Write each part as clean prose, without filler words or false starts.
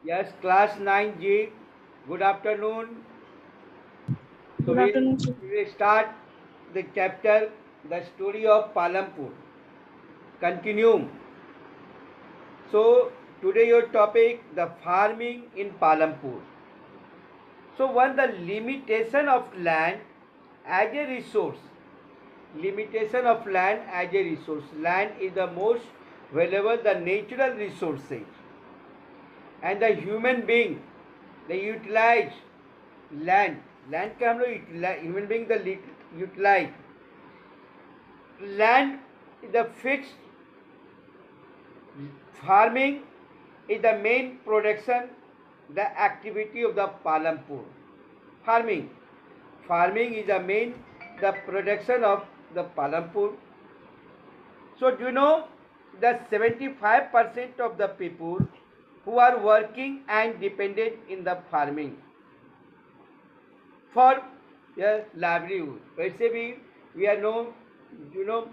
Yes, class 9G. Good afternoon. So Good we afternoon, sir. we start the chapter, the story of Palampur. Continue. So today your topic, the farming in Palampur. So one, the limitation of land as a resource. Limitation of land as a resource. Land is the most valuable, the natural resources, and the human being they utilize land. Land का हम लोग utilize, human being the utilize land is the fixed. Farming is the main production, the activity of the Palampur. Farming. Farming is the main, the production of the Palampur. So do you know that 75% of the people who are working and dependent in the farming for livelihood. वैसे भी we are know, you know,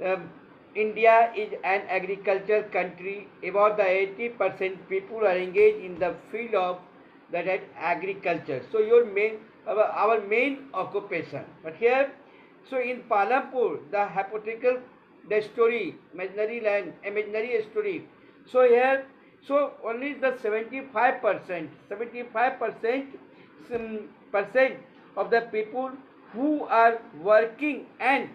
um, India is an agricultural country. About the 80% people are engaged in the field of that is agriculture. So your main, our main occupation. But here, so in Palampur, the hypothetical, the story, imaginary land, imaginary story. So here, so only the 75% percent of the people who are working and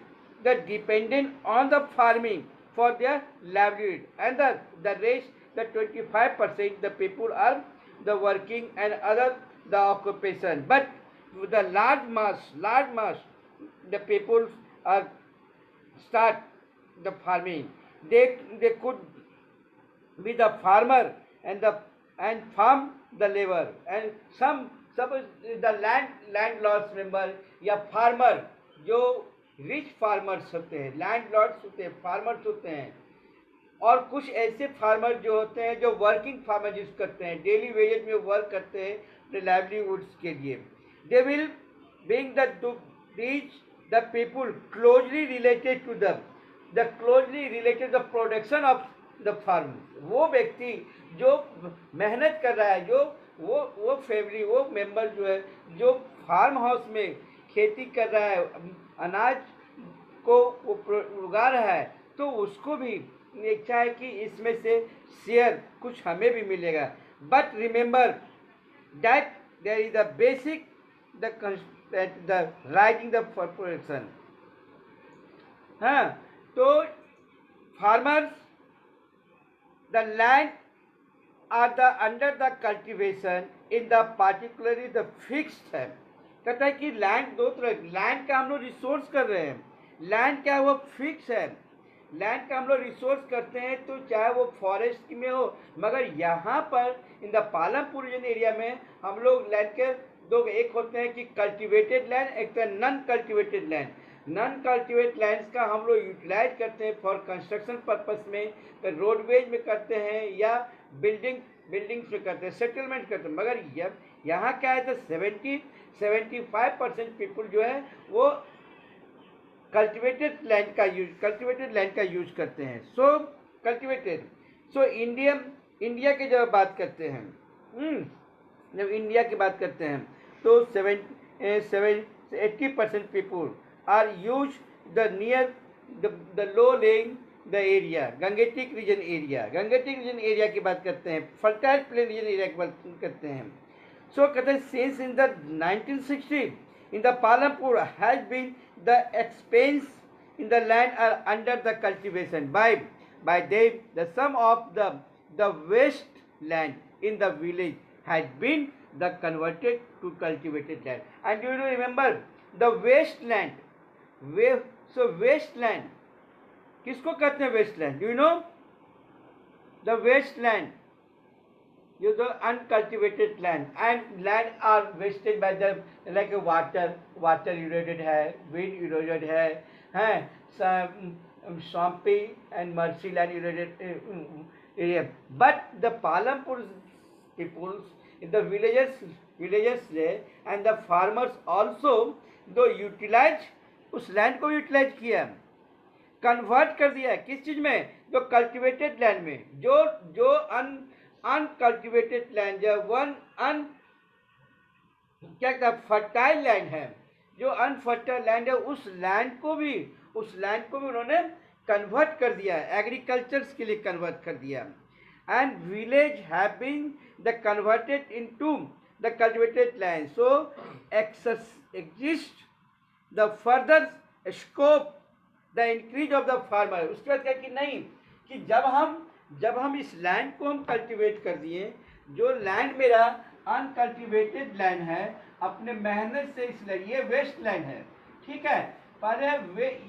the dependent on the farming for their livelihood, and the rest, the 25%, the people are the working and other the occupation. But the large mass, the people are start the farming. They could be the farmer and the and farm the labor, and some suppose the landlords member या farmer जो rich farmers होते हैं, landlords होते हैं, farmers होते हैं, और कुछ ऐसे फार्मर जो होते हैं जो वर्किंग फार्मर यूज करते हैं, डेली वेजेज में वर्क करते हैं अपने लाइवलीहुड्स के लिए. They will being the people closely related to the closely related the production of the farm. वो व्यक्ति जो मेहनत कर रहा है, जो वो फैमिली, वो मेंबर जो है, जो फार्म हाउस में खेती कर रहा है, अनाज को उगा रहा है, तो उसको भी इच्छा है कि इसमें से शेयर कुछ हमें भी मिलेगा. But remember that there is the basic the writing the production. हाँ, तो farmers the land are the under the cultivation in the particularly the fixed है. कहता है कि लैंड दो तरह, लैंड का हम लोग रिसोर्स कर रहे हैं, लैंड क्या है वो फिक्स है. लैंड का हम लोग रिसोर्स करते हैं तो चाहे वो फॉरेस्ट में हो, मगर यहाँ पर in the Palampur region area में हम लोग लैंड के दो एक होते हैं कि कल्टिवेटेड लैंड, एक तो non cultivated land. Non cultivate lands का हम लोग यूटिलाइज करते हैं फॉर कंस्ट्रक्शन पर्पस में, तो रोडवेज में करते हैं या बिल्डिंग्स में करते हैं, सेटलमेंट करते हैं. मगर यहाँ क्या है तो 75% पीपल जो है वो कल्टिवेटेड लैंड का यूज करते हैं. सो कल्टिवेटेड. सो इंडिया की जब बात करते हैं, जब इंडिया की बात करते हैं तो 80% people are use the near the low laying the area, Gangetic region area की बात करते हैं, फर्टाइल प्लेन रीजन एरिया की बात करते हैं. सो कहते हैं since in the 1960 in the Palampur has been the expense in the land are under the cultivation by them. The sum of the waste land in the village has been the converted to cultivated land. And do you remember the wasteland? So wasteland किसको कहते हैं wasteland? Do you know the wasteland? You the uncultivated land, and land are wasted by the like water eroded है, wind eroded है, swampy and marshy land eroded area. But the Palampur peoples in the villages there, and the farmers also though utilize उस land को utilise किया, convert कर दिया है किस चीज में, जो कल्टिवेटेड लैंड में, जो अनकल्टिवेटेड लैंड, जो वन अन क्या कहता है फर्टाइल लैंड है, जो अनफर्टाइल लैंड है उस लैंड को भी उन्होंने कन्वर्ट कर दिया, एग्रीकल्चर के लिए कन्वर्ट कर दिया. And village have been the converted into the cultivated land. So exist the further scope the increase of the farmer. उसके बाद क्या कि नहीं कि जब हम इस लैंड को हम कल्टिवेट कर दिए, जो लैंड मेरा अनकल्टिवेटेड लैंड है, अपने मेहनत से इस लैंड, ये वेस्ट लैंड है, ठीक है, पर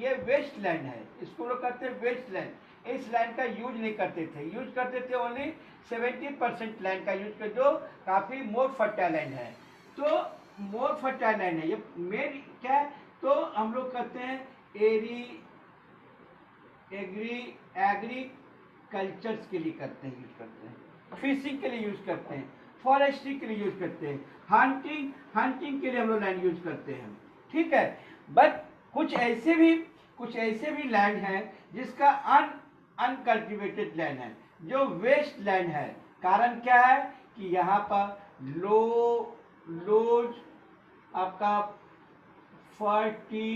ये वेस्ट लैंड है, इसको लोग कहते हैं वेस्ट लैंड. इस लैंड का यूज नहीं करते थे, ओनली 70% लैंड का यूज कर, जो काफ़ी मोर फर्टाइल लैंड है. तो मोर फर्टाइल लैंड है, ये मेन क्या है, तो हम लोग कहते हैं एग्रीकल्चर्स के लिए यूज करते हैं, फिशिंग के लिए यूज करते हैं, फॉरेस्ट्री के लिए यूज करते हैं, हंटिंग के लिए हम लोग लैंड यूज करते हैं, ठीक है. बट कुछ ऐसे भी लैंड है जिसका अनकल्टिवेटेड लैंड है, जो वेस्ट लैंड है. कारण क्या है कि यहाँ पर लोज आपका फर्टिलाइजर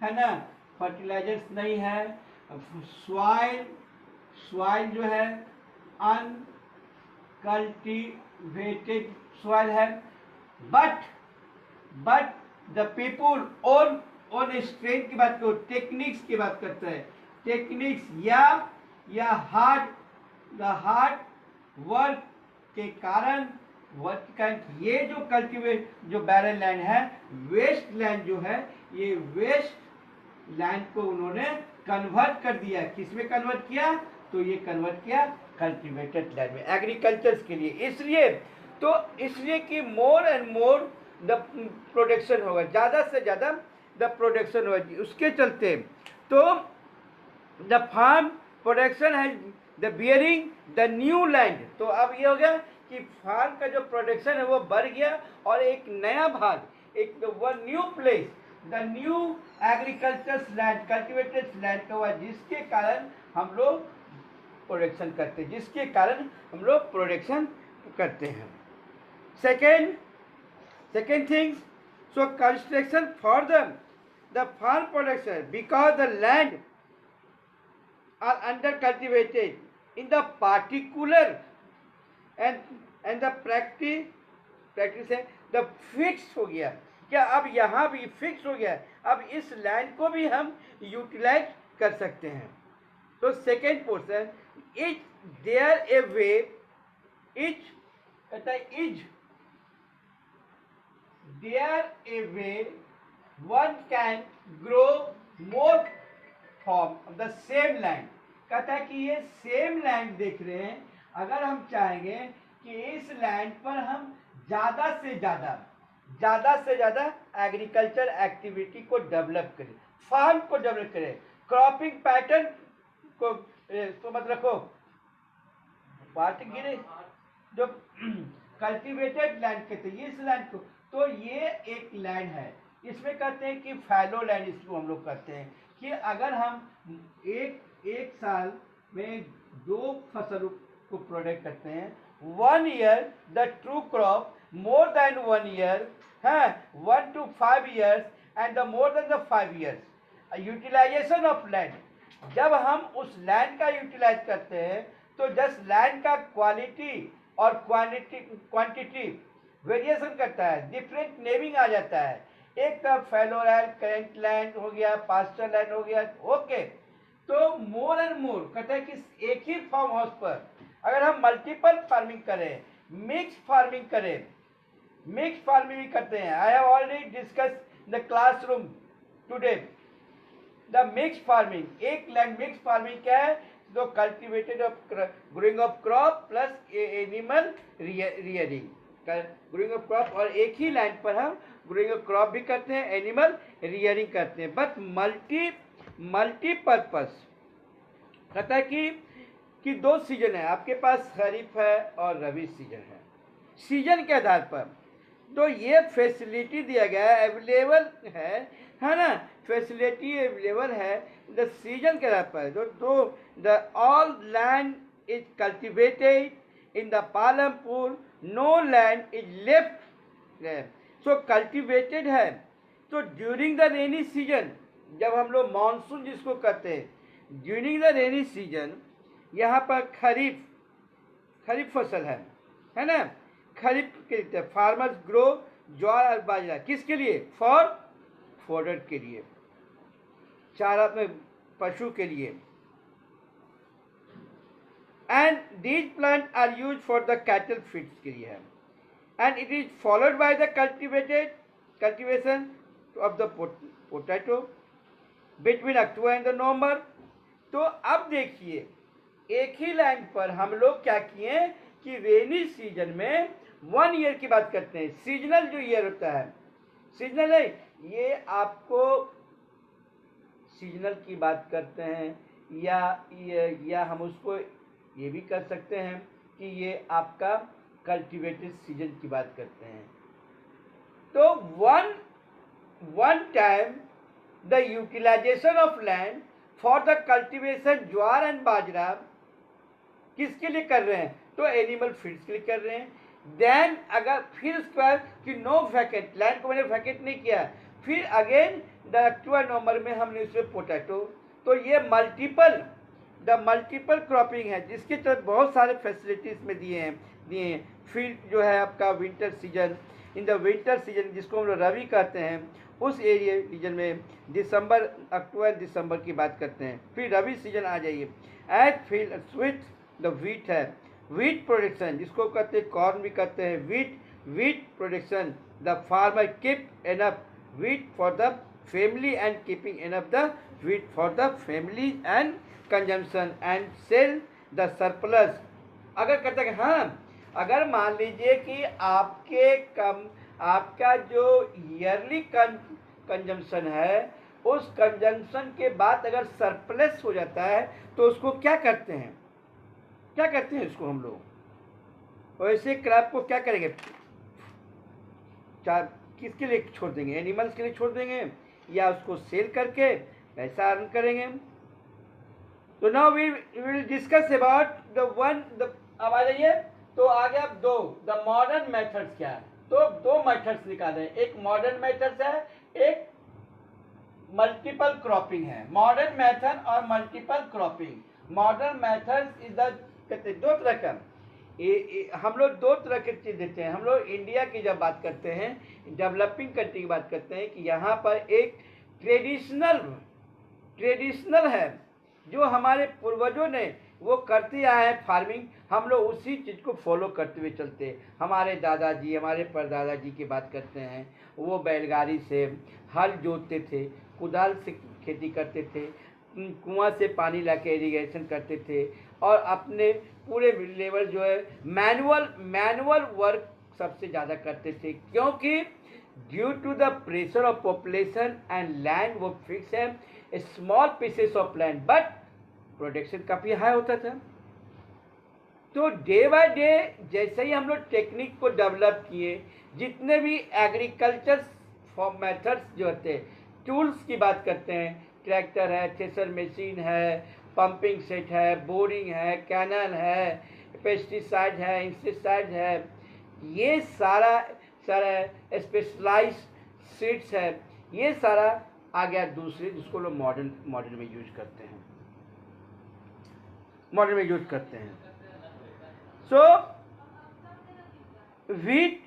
है ना, फर्टिलाइजर्स नहीं है, सॉइल जो है अनकल्टिवेटेड सॉइल है. But the people on strength की बात करो, टेक्निक्स की बात करते हैं, टेक्निक्स या हार्ड वर्क के कारण ये जो बैरन लैंड है, वेस्ट लैंड जो है, ये वेस्ट लैंड को उन्होंने कन्वर्ट कर दिया. किसमें कन्वर्ट किया, तो ये कन्वर्ट किया कल्टिवेटेड लैंड में, एग्रीकल्चर के लिए. इसलिए कि मोर एंड मोर द प्रोडक्शन होगा, ज़्यादा से ज़्यादा द प्रोडक्शन होगा. उसके चलते तो द फार्म प्रोडक्शन है the bearing the new land. तो अब ये हो गया कि फार्म का जो प्रोडक्शन है वो बढ़ गया, और एक नया भाग, एक one new place, the new agriculture land, cultivated land का हुआ, जिसके कारण हम लोग प्रोडक्शन करते हैं. Second thing, so construction for the farm production, because the land are under cultivated in the particular and the practice है the fixed हो गया. क्या अब यहाँ भी फिक्स हो गया, अब इस लैंड को भी हम यूटिलाइज कर सकते हैं. तो second portion, is there a way, is कहता है is there a way one can grow more from the same land. कहता है कि ये सेम लैंड देख रहे हैं, अगर हम चाहेंगे कि इस लैंड पर हम ज़्यादा से ज़्यादा एग्रीकल्चर एक्टिविटी को डेवलप करें, फार्म को डेवलप करें, क्रॉपिंग पैटर्न को, तो मत रखो पार्ट गिरे, जो कल्टिवेटेड लैंड कहते हैं इस लैंड को. तो ये एक लैंड है, इसमें कहते हैं कि फैलो लैंड, इसको हम लोग कहते हैं कि अगर हम एक साल में 2 फसल को प्रोडक्ट करते हैं, 1 year the true crop, more than 1 year है, 1 to 5 years and the more than the 5 years, utilisation of land. जब हम उस लैंड का यूटिलाइज करते हैं, तो जस्ट लैंड का क्वालिटी और क्वांटिटी वेरिएशन करता है, डिफरेंट नेमिंग आ जाता है. एक तरफ फैलो लैंड, करेंट लैंड हो गया, पास्चर लैंड हो गया, ओके. तो मोर एंड मोर कहता है कि एक ही फार्म हाउस पर अगर हम मल्टीपल फार्मिंग करें, मिक्स फार्मिंग भी करते हैं. I have already discuss the classroom today the mix farming. एक लैंड मिक्स फार्मिंग क्या है, तो cultivated of growing of crop plus animal rearing, growing of crop, और एक ही लैंड पर हम ग्रोइंग ऑफ क्रॉप भी करते हैं, एनिमल रियरिंग करते हैं. बट मल्टीपर्पज कहता है कि 2 सीजन है आपके पास, खरीफ है और रबी सीजन है. सीजन के आधार पर तो ये फैसिलिटी दिया गया है, अवेलेबल है ना, फैसिलिटी अवेलेबल है द सीजन के आधार पर. The all land is cultivated in the Palanpur, no land is left there. So cultivated है. तो during the rainy season, जब हम लोग मानसून जिसको कहते हैं, during the rainy season, यहाँ पर खरीफ फसल है ना. खरीफ के लिए फार्मर्स ग्रो ज्वार और बाजरा. किसके लिए? फॉर फॉडर के लिए, चारा में पशु के लिए. And these plant are use for the cattle feeds के लिए है. And it is followed by the cultivation of the potato between October and November. तो अब देखिए, एक ही लाइन पर हम लोग क्या किए कि रेनी सीजन में 1 ईयर की बात करते हैं. सीजनल जो ईयर होता है, सीजनल है, ये आपको सीजनल की बात करते हैं या हम उसको ये भी कर सकते हैं कि ये आपका कल्टिवेटेड सीजन की बात करते हैं. तो one time the utilisation of land for the cultivation jowar and bajra किसके लिए कर रहे हैं? तो एनिमल फीड्स के लिए कर रहे हैं. देन अगर फिर उस पर कि नो वैकेंट, लैंड को मैंने वैकेंट नहीं किया, फिर अगेन द अक्टूबर नवंबर में हमने उसमें पोटैटो. तो ये मल्टीपल क्रॉपिंग है जिसके तहत बहुत सारे फैसिलिटीज में दिए हैं. फील्ड जो है आपका winter season, in the winter season जिसको हम लोग रबी कहते हैं, उस एरिया रीजन में अक्टूबर दिसंबर की बात करते हैं. फिर रबी सीजन आ जाइए. As field switch the wheat है, व्हीट प्रोडक्शन जिसको कहते हैं, कॉर्न भी कहते हैं, wheat production. The farmer keep enough wheat for the family and keeping enough the wheat for the family and consumption and sell the surplus. अगर कहते हैं हाँ, अगर मान लीजिए कि आपका जो ईयरली कंजम्पशन है, उस कंजम्पशन के बाद अगर सरप्लस हो जाता है तो उसको क्या करते हैं इसको हम लोग वैसे क्रॉप को क्या करेंगे? किसके लिए छोड़ देंगे? एनिमल्स के लिए छोड़ देंगे या उसको सेल करके पैसा अर्न करेंगे. तो now we will discuss about अब आ जाइए. तो आगे अब द मॉडर्न मेथड्स क्या है. तो 2 मेथड्स निकाले. एक मॉडर्न मेथड्स है, एक मल्टीपल क्रॉपिंग है. मॉडर्न मेथड और multiple cropping. Modern methods is the कहते 2 तरह का. हम लोग 2 तरह की चीज देते हैं. हम लोग इंडिया की जब बात करते हैं, डेवलपिंग कंट्री की बात करते हैं, कि यहाँ पर एक ट्रेडिशनल है जो हमारे पूर्वजों ने वो करते आए हैं फार्मिंग. हम लोग उसी चीज़ को फॉलो करते हुए चलते हैं. हमारे दादाजी, हमारे परदादाजी की बात करते हैं, वो बैलगाड़ी से हल जोतते थे, कुदाल से खेती करते थे, कुआं से पानी लाके इरिगेशन करते थे, और अपने पूरे लेवल जो है मैनुअल वर्क सबसे ज़्यादा करते थे. क्योंकि due to the pressure of population and land वो फिक्स है, small pieces of land, but production काफ़ी हाई होता था. तो डे बाय डे जैसे ही हम लोग टेक्निक को डेवलप किए, जितने भी एग्रीकल्चर मेथड्स जो होते हैं, टूल्स की बात करते हैं, ट्रैक्टर है, थ्रेशर मशीन है, पंपिंग सेट है, बोरिंग है, कैनल है, पेस्टिसाइड है, इंसेक्टिसाइड है, ये सारा स्पेशलाइज सीड्स है, ये सारा आ गया दूसरे जिसको लोग मॉडर्न में यूज करते हैं. So wheat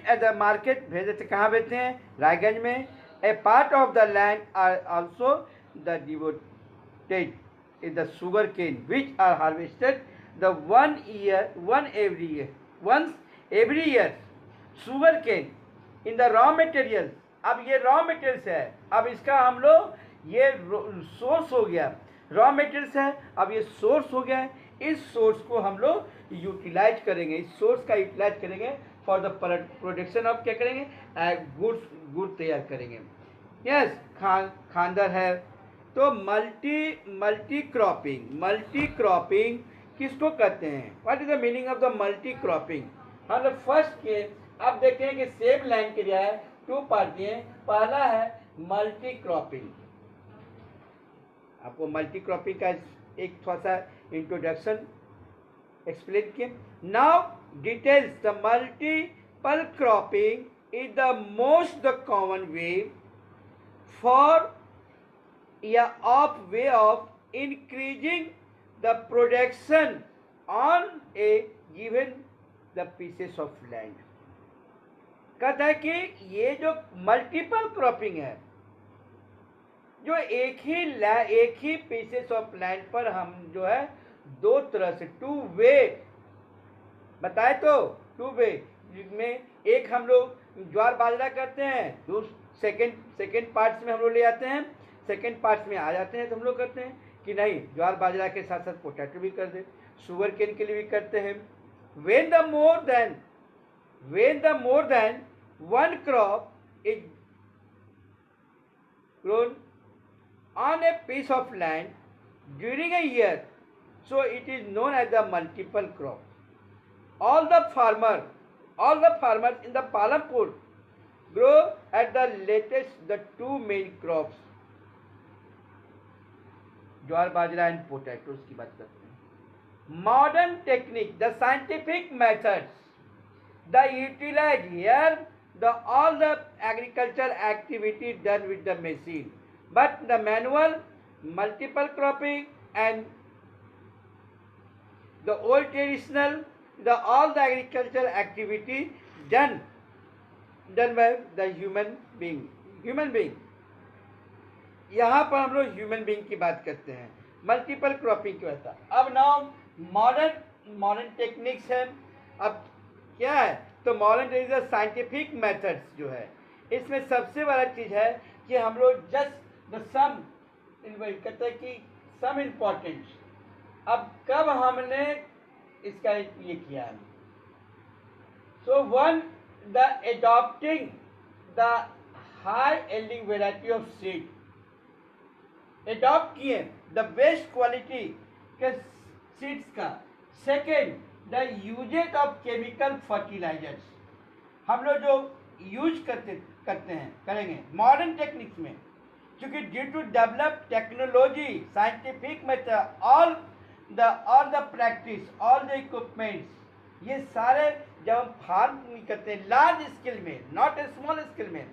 at the market भेजते, कहाँ भेजते हैं? रायगंज में. A part of the land are also the devoted in the sugar cane which are harvested the once every year sugar cane in the raw material. अब ये raw materials है, अब इसका हम लोग ये सोर्स हो गया, रॉ मटेरियल्स है, अब ये सोर्स हो गया है. इस सोर्स को हम लोग यूटिलाइज करेंगे, इस सोर्स का यूटिलाइज करेंगे फॉर द प्रोडक्शन ऑफ क्या करेंगे? गुड तैयार करेंगे. यस, खानदर है. तो मल्टी क्रॉपिंग किसको कहते हैं? What is the meaning of the multi cropping? हम लोग फर्स्ट के अब देखते हैं कि सेम लाइन के लिए है 2 पार्ट दिए. पहला है मल्टी क्रॉपिंग. आपको मल्टी क्रॉपिंग का एक थोड़ा सा इंट्रोडक्शन एक्सप्लेन किए. Now details. The multiple cropping is the most the common way for या of way of increasing the production on a given the pieces of land. कहता है कि ये जो मल्टीपल क्रॉपिंग है, जो एक ही पीसेस ऑफ लैंड पर हम जो है दो तरह से टू वे बताए, तो टू वे जिसमें एक हम लोग ज्वार बाजरा करते हैं, सेकेंड पार्ट्स में हम लोग ले आते हैं, सेकेंड पार्ट्स में आ जाते हैं तो हम लोग करते हैं कि नहीं ज्वार बाजरा के साथ साथ पोटैटो भी कर दे, शुगर केन के लिए भी करते हैं. when the more than one crop is grown on a piece of land during a year, so it is known as the multiple crop. All the farmers in the Palampur grow at the latest the two main crops, jowar bajra and potatoes की बात करते हैं. Modern technique, the scientific methods, the utilise here the all the agriculture activity done with the machine, but the manual multiple cropping and the old traditional the all the agriculture activity done by the human being. यहाँ पर हम लोग human being की बात करते हैं, multiple cropping की बात. अब नाउ मॉडर्न टेक्निक्स है. अब क्या है तो मॉडर्न टेक्निक्स साइंटिफिक मेथड्स जो है, इसमें सबसे बड़ा चीज़ है कि हम लोग जस्ट द सम कहते हैं कि सम इम्पॉर्टेंट. अब कब हमने इसका ये किया है, so one the adopting the high yielding variety of seed, adopt किए द बेस्ट क्वालिटी के सीड्स का. Second the usages of chemical fertilisers, हम लोग जो यूज करेंगे मॉडर्न टेक्निक्स में, क्योंकि due to develop technology scientific method all the practice all the equipments, ये सारे जब हम फार्म करते हैं लार्ज स्केल में, नॉट ए स्मॉल स्केल में,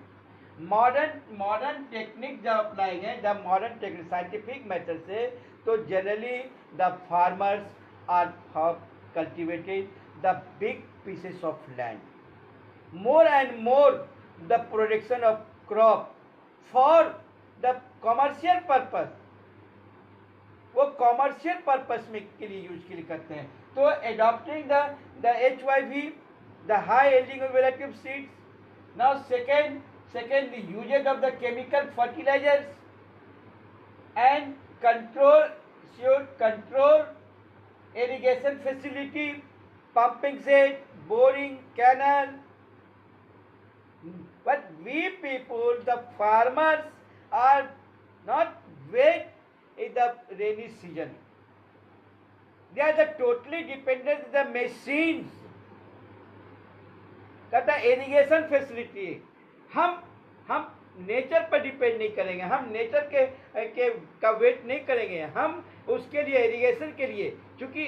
मॉडर्न टेक्निक जब अप्लाई है, जब मॉडर्न टेक्निक साइंटिफिक मेथड से, तो generally the farmers are cultivated the big pieces of land, more and more the production of crop for the commercial purpose, वो commercial purpose में के लिए यूज के लिए करते हैं. तो adopting the HYV the high yielding variety of seeds. Now second the usage of the chemical fertilizers and should control irrigation facility, pumping set, boring, canal. But we people, the farmers, are not wait in the rainy season. They are totally dependent on the machines. कहता है irrigation facility, हम nature पर depend नहीं करेंगे, हम nature के का wait नहीं करेंगे, हम उसके लिए इरिगेशन के लिए, क्योंकि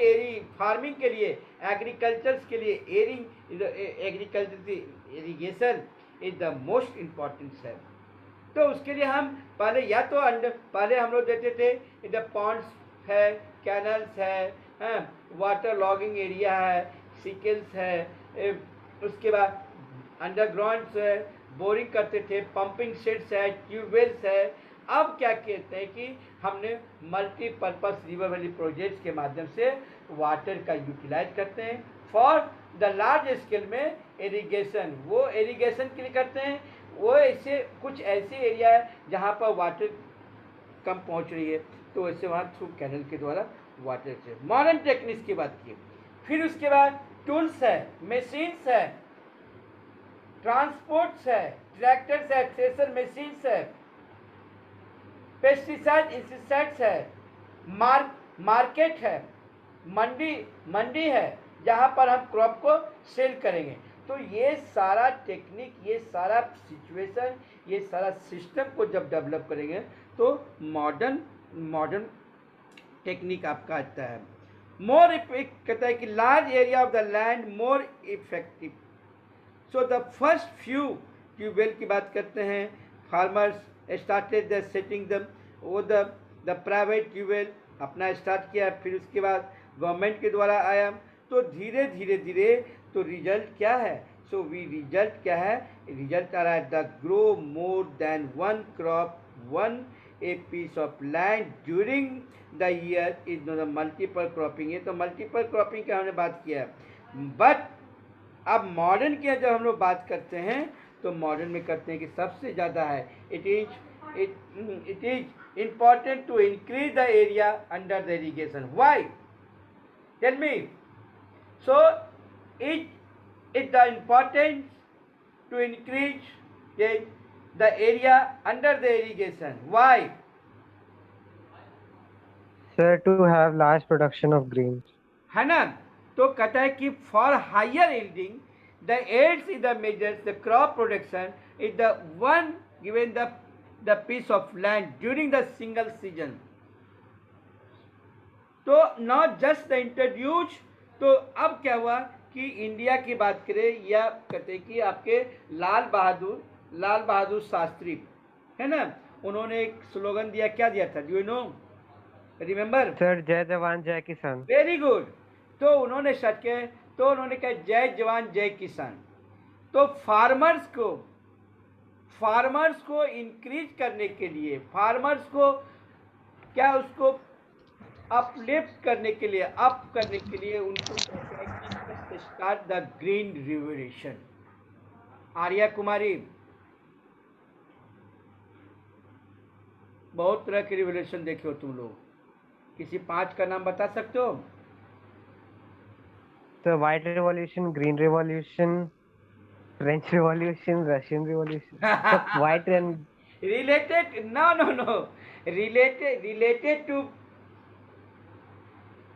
फार्मिंग के लिए एग्रीकल्चर के लिए agriculture irrigation is the most important है. तो उसके लिए हम पहले या तो पहले हम लोग देते थे द पॉन्ड्स है, कैनल्स है, वाटर लॉगिंग एरिया है, सिकल्स है, उसके बाद अंडरग्राउंड है, बोरिंग करते थे, पंपिंग सेट्स है, ट्यूबवेल्स है. अब क्या कहते हैं कि हमने मल्टीपर्पज रिवर वैली प्रोजेक्ट्स के माध्यम से वाटर का यूटिलाइज करते हैं फॉर द लार्ज स्केल में इरिगेशन. वो इरिगेशन के लिए करते हैं, वो ऐसे कुछ ऐसे एरिया है जहाँ पर वाटर कम पहुँच रही है, तो ऐसे वहाँ थ्रू कैनल के द्वारा वाटर से. मॉडर्न टेक्निक्स की बात की. फिर उसके बाद टूल्स है, मशीन्स है, ट्रांसपोर्ट्स है, ट्रैक्टर्स है, थ्रेशर मशीन्स है, पेस्टिसाइड इंसेक्टिसाइड्स है, मार्केट है, मंडी है जहाँ पर हम क्रॉप को सेल करेंगे. तो ये सारा टेक्निक, ये सारा सिचुएशन, ये सारा सिस्टम को जब डेवलप करेंगे तो मॉडर्न टेक्निक आपका आता है। मोर कहता है कि large area of the land more effective. So the first few tubewell की बात करते हैं, farmers started the setting the वो द प्राइवेट ट्यूबवेल अपना स्टार्ट किया, फिर उसके बाद गवर्नमेंट के द्वारा आया। तो धीरे धीरे धीरे तो रिजल्ट क्या है, सो वी रिजल्ट क्या है, रिजल्ट आ रहा है the grow more than one crop one a piece of land during the year is the multiple cropping. ये तो मल्टीपल क्रॉपिंग का हमने बात किया है। बट अब मॉडर्न की जब हम लोग बात करते हैं तो मॉडर्न में करते हैं कि सबसे ज़्यादा है it is important to increase the area under the irrigation. Why, tell me. So it is the important to increase the area under the irrigation. Why? Sir, to have large production of greens. है ना। तो कहता है कि for higher yielding the aids in the measures the crop production is the one given the piece of land during the single season. तो not just the introduce. तो अब क्या हुआ कि इंडिया की बात करें या कहते हैं कि आपके लाल बहादुर शास्त्री है ना, उन्होंने एक स्लोगन दिया, क्या दिया था, do you know, remember? Sir, जय जवान जय किसान। Very good. तो उन्होंने सर्च किया, तो उन्होंने कहा जय जवान जय किसान। तो फार्मर्स को इंक्रीज करने के लिए, फार्मर्स को क्या उसको अपलिफ्ट करने के लिए, अप करने के लिए उनको start the green revolution. Arya Kumari, बहुत तरह के रिवोल्यूशन देखे हो तुम लोग, किसी 5 का नाम बता सकते हो? तो white revolution, green revolution, French revolution, Russian revolution. White and related, no, related to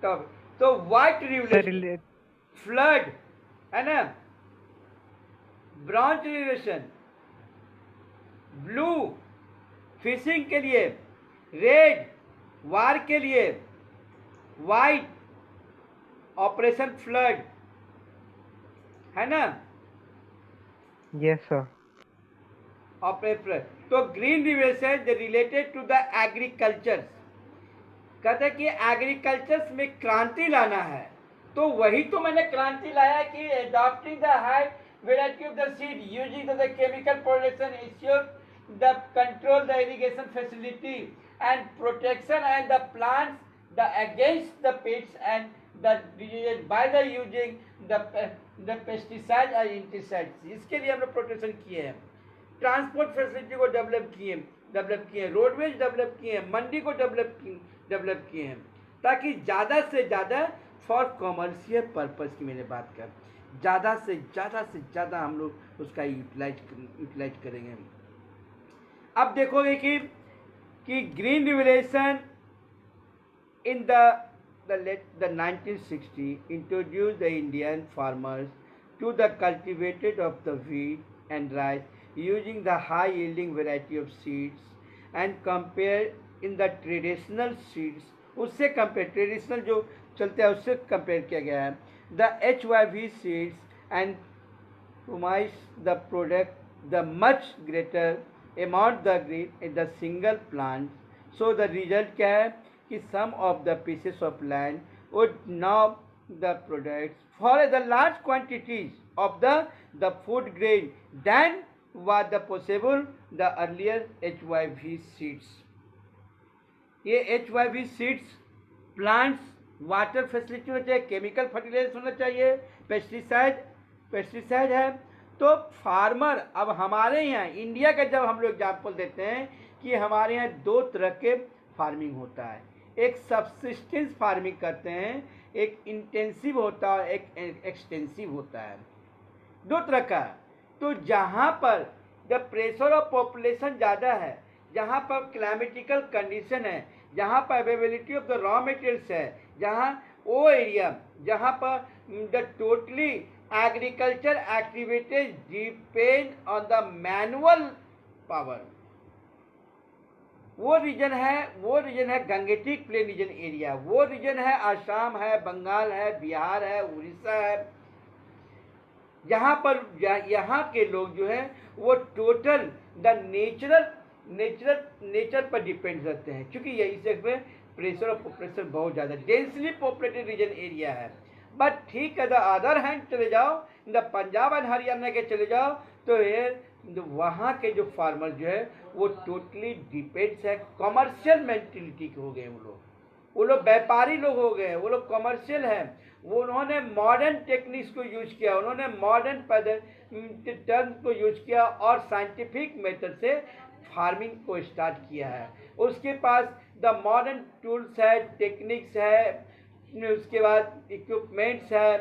तब। तो व्हाइट रिवोल्यूशन, फ्लड है ना, ब्रॉन्ज रिवोल्यूशन, ब्लू फिशिंग के लिए, रेड वार के लिए, वाइट ऑपरेशन फ्लड, है ना। Yes sir. ऑपरेशन। तो green revolution related to the agriculture, कहते हैं कि एग्रीकल्चर में क्रांति लाना है। तो वही तो मैंने क्रांति लाया कि adopting the high variety of the seed using the chemical production ensure the control the irrigation facility and protection and the plants the against the pests and the diseases by the using the pesticide और insecticides। इसके लिए हमने protection किए हैं, transport facility को develop किए, roadways develop किए हैं, मंडी को डेवलप किए हैं, ताकि ज़्यादा से ज़्यादा फॉर कॉमर्शियल पर्पज़ की मैंने बात कर, ज़्यादा से ज़्यादा हम लोग उसका यूटिलाइज करेंगे। अब देखोगे कि green revolution in the 1960 introduce the Indian farmers to the cultivated of the wheat and rice using the high yielding variety of seeds and compare in the traditional seeds, उससे कंपेयर, ट्रेडिशनल जो चलते हैं उससे compare किया गया है, the HYV seeds and promise the product the much greater amount the green in the single plant। so the result क्या है कि some of the pieces of land would now the products for the large quantities of the food grain than was the possible the earlier HYV seeds। ये HYV seeds plants water facility होना चाहिए, chemical fertiliser होना चाहिए, pesticide है। तो farmer, अब हमारे यहाँ इंडिया का जब हम लोग एग्जाम्पल देते हैं कि हमारे यहाँ 2 तरह के फार्मिंग होता है, एक सब्सिस्टेंस फार्मिंग करते हैं, एक इंटेंसिव होता है, एक एक्सटेंसिव होता है, 2 तरह का। तो जहाँ पर जब प्रेशर ऑफ पॉपुलेशन ज़्यादा है, जहाँ पर क्लाइमेटिकल कंडीशन है, जहाँ पर availability of the raw materials है, जहाँ वो एरिया जहाँ पर the totally agriculture activities depend on the manual power, वो रीजन है गंगेटिक प्लेन रीजन एरिया। वो रीजन है असम है, बंगाल है, बिहार है, उड़ीसा है। यहाँ के लोग जो है वो टोटल द नेचर पर डिपेंड रहते हैं, क्योंकि ये इस जगह पे प्रेशर और पॉपुलेशन बहुत ज़्यादा डेंसली पॉपुलेटेड रीजन एरिया है। बट ठीक है, द अदर हैंड चले जाओ द पंजाब एंड हरियाणा के चले जाओ तो ये वहाँ के जो फार्मर जो है वो टोटली डिपेंड्स है, कमर्शियल मेंटेलिटी के हो गए वो लोग व्यापारी लोग हो गए, वो लोग कमर्शियल हैं। वो उन्होंने मॉडर्न टेक्निक्स को यूज किया, उन्होंने मॉडर्न टर्म को यूज किया और साइंटिफिक मेथड से फार्मिंग को स्टार्ट किया है। उसके पास द मॉडर्न टूल्स है, टेक्निक्स है, उसके बाद इक्विपमेंट्स है,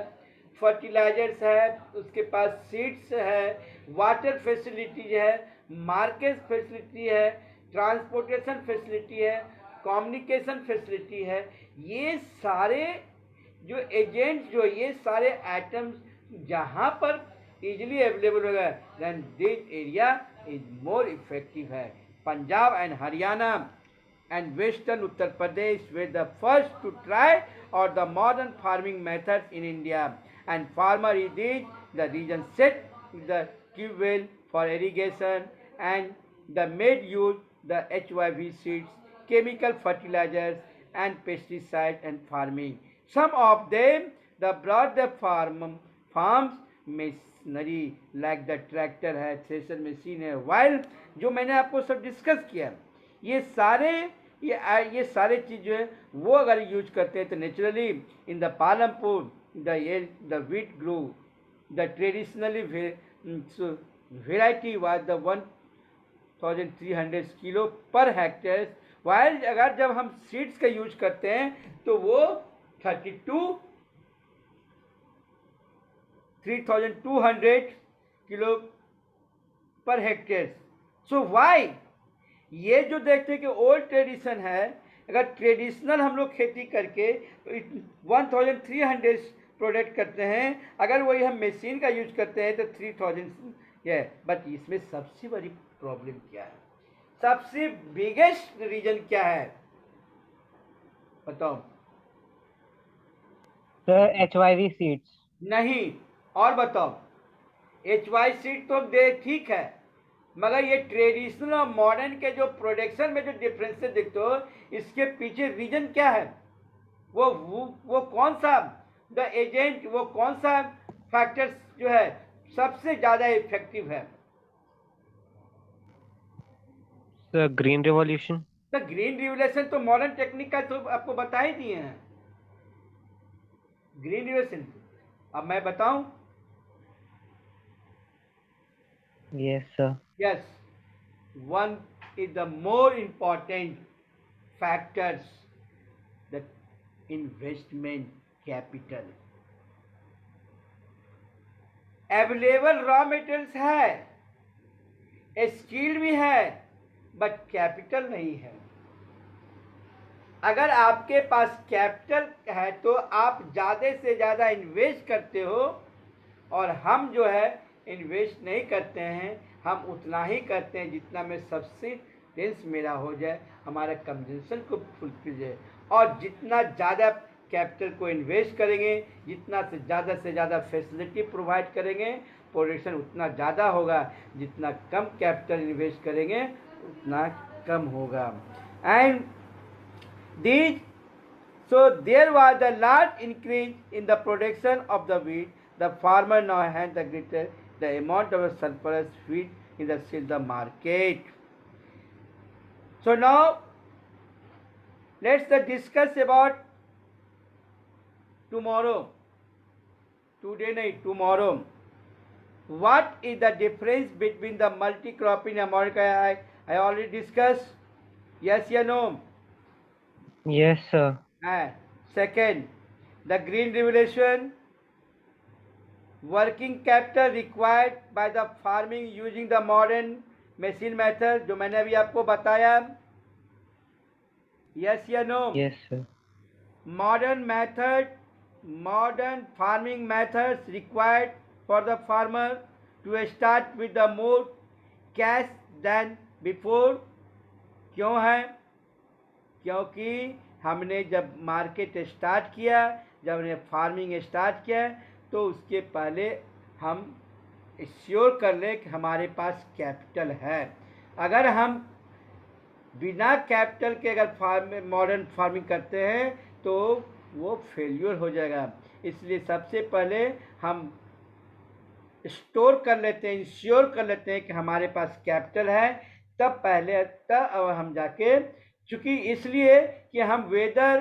फर्टिलाइजर्स है, उसके पास सीड्स है, वाटर फैसिलिटीज है, मार्केट फैसिलिटी है, ट्रांसपोर्टेशन फैसिलिटी है, कम्युनिकेशन फैसिलिटी है। ये सारे जो एजेंट्स जो ये सारे आइटम्स जहाँ पर इजीली अवेलेबल होगा, then this area is more effective है। Punjab and Haryana and western Uttar Pradesh were the first to try out the modern farming methods in India, and farmer did the region set the tube well for irrigation and the made use the HYV seeds, chemical fertilizers and pesticides and farming. Some of them the brought the farms machinery like the tractor है, thresher machine है, while जो मैंने आपको सब discuss किया ये सारे चीज़ जो है वो अगर यूज करते हैं तो naturally in the Palampur the wheat grow the traditionally variety was the 1300 kilo per hectare, while अगर जब हम सीड्स का यूज करते हैं तो वो 3200 किलो पर हेक्टेयर। सो वाई ये जो देखते हैं कि ओल्ड ट्रेडिशन है, अगर ट्रेडिशनल हम लोग खेती करके 1300 प्रोडक्ट करते हैं, अगर वही हम मशीन का यूज करते हैं तो 3000 है। बट इसमें सबसे बड़ी प्रॉब्लम क्या है, सबसे बिगेस्ट रीजन क्या है बताओ? सर HYV सीड्स नहीं, और बताओ। HY सीड तो दे ठीक है, मगर ये ट्रेडिशनल और मॉडर्न के जो प्रोडक्शन में जो डिफरेंसेस देखते हो इसके पीछे रीजन क्या है? वो कौन सा द एजेंट, वो कौन सा फैक्टर्स जो है सबसे ज़्यादा इफेक्टिव है? Sir green revolution. तो ग्रीन रिवोल्यूशन तो मॉडर्न टेक्निक का तो आपको बता ही दिए हैं। ग्रीन रिवोल्यूशन अब मैं बताऊं? Yes sir. Yes, one is the more important factors, the investment capital. Available raw materials है, स्किल भी है, बट कैपिटल नहीं है। अगर आपके पास कैपिटल है तो आप ज़्यादा से ज़्यादा इन्वेस्ट करते हो, और हम जो है इन्वेस्ट नहीं करते हैं, हम उतना ही करते हैं जितना में सब्सिडेंस मेरा हो जाए, हमारा कंजम्पशन को फुलफिल जाए। और जितना ज़्यादा कैपिटल को इन्वेस्ट करेंगे, जितना से ज़्यादा फैसिलिटी प्रोवाइड करेंगे, प्रोडक्शन उतना ज़्यादा होगा। जितना कम कैपिटल इन्वेस्ट करेंगे उतना कम होगा। And these so there was a large increase in the production of the wheat. The farmer now had the greater the amount of surplus wheat in the market. So now let's discuss about tomorrow. Today nahi, tomorrow. What is the difference between the multi-crop in America? I already discussed. Yes or no? Yes sir. Second, the green revolution, working capital required by the farming using the modern machine method, जो मैंने अभी आपको बताया। Yes या no? Yes sir. Modern farming methods required for the farmer to start with the more cash than before. क्यों है? क्योंकि हमने जब मार्केट स्टार्ट किया, जब हमने फार्मिंग स्टार्ट किया, तो उसके पहले हम श्योर कर लें कि हमारे पास कैपिटल है। अगर हम बिना कैपिटल के अगर मॉडर्न फार्मिंग करते हैं तो वो फेल्यूर हो जाएगा। इसलिए सबसे पहले हम स्टोर कर लेते हैं, इंश्योर कर लेते हैं कि हमारे पास कैपिटल है, तब हम जाके, चूंकि इसलिए कि हम वेदर,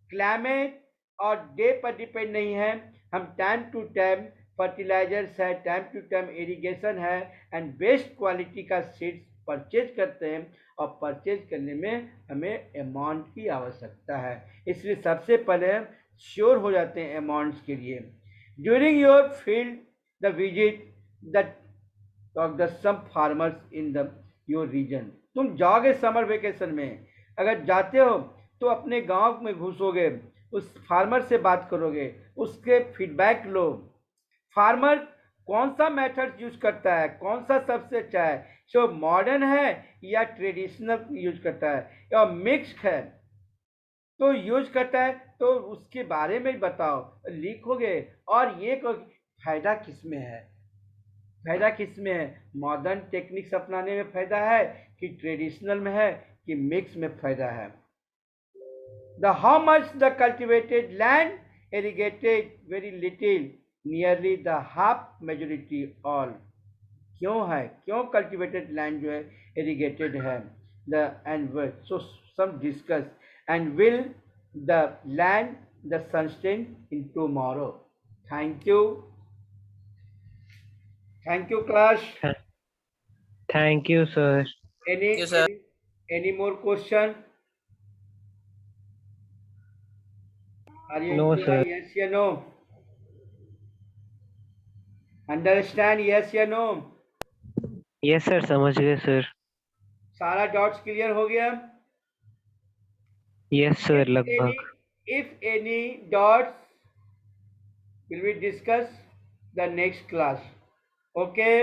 क्लाइमेट और डे पर डिपेंड नहीं है, हम टाइम टू टाइम फर्टिलाइजर्स है, टाइम टू टाइम इरिगेशन है एंड बेस्ट क्वालिटी का सीड्स परचेज करते हैं, और परचेज करने में हमें अमाउंट की आवश्यकता है। इसलिए सबसे पहले श्योर हो जाते हैं अमाउंट्स के लिए। During your field the visit that of the some farmers in the your region। तुम जाओगे समर वेकेशन में, अगर जाते हो तो अपने गांव में घुसोगे, उस फार्मर से बात करोगे, उसके फीडबैक लो। फार्मर कौन सा मेथड यूज करता है, कौन सा सबसे अच्छा है, जो मॉडर्न है या ट्रेडिशनल यूज करता है या मिक्स्ड है तो यूज करता है, तो उसके बारे में बताओ, लिखोगे। और ये फायदा किस में है, फायदा किस में है, मॉडर्न टेक्निक्स अपनाने में फायदा है कि ट्रेडिशनल में है कि मिक्स में फायदा है। The how much the cultivated land, irrigated very little, nearly the half majority all. क्यों है, क्यों कल्टिवेटेड लैंड जो है इरिगेटेड है, the and so some discuss and will the land the sustain in tomorrow. Thank you, thank you class। Th- Thank you, sir. any Yes, sir. any more question? Are you No, clear? sir. Yes या no? Understand? Yes या no? Yes, sir. समझ गए, sir. सारा dots clear हो गया? Yes, sir. if any लगभग. if any dots will we discuss the next class, okay?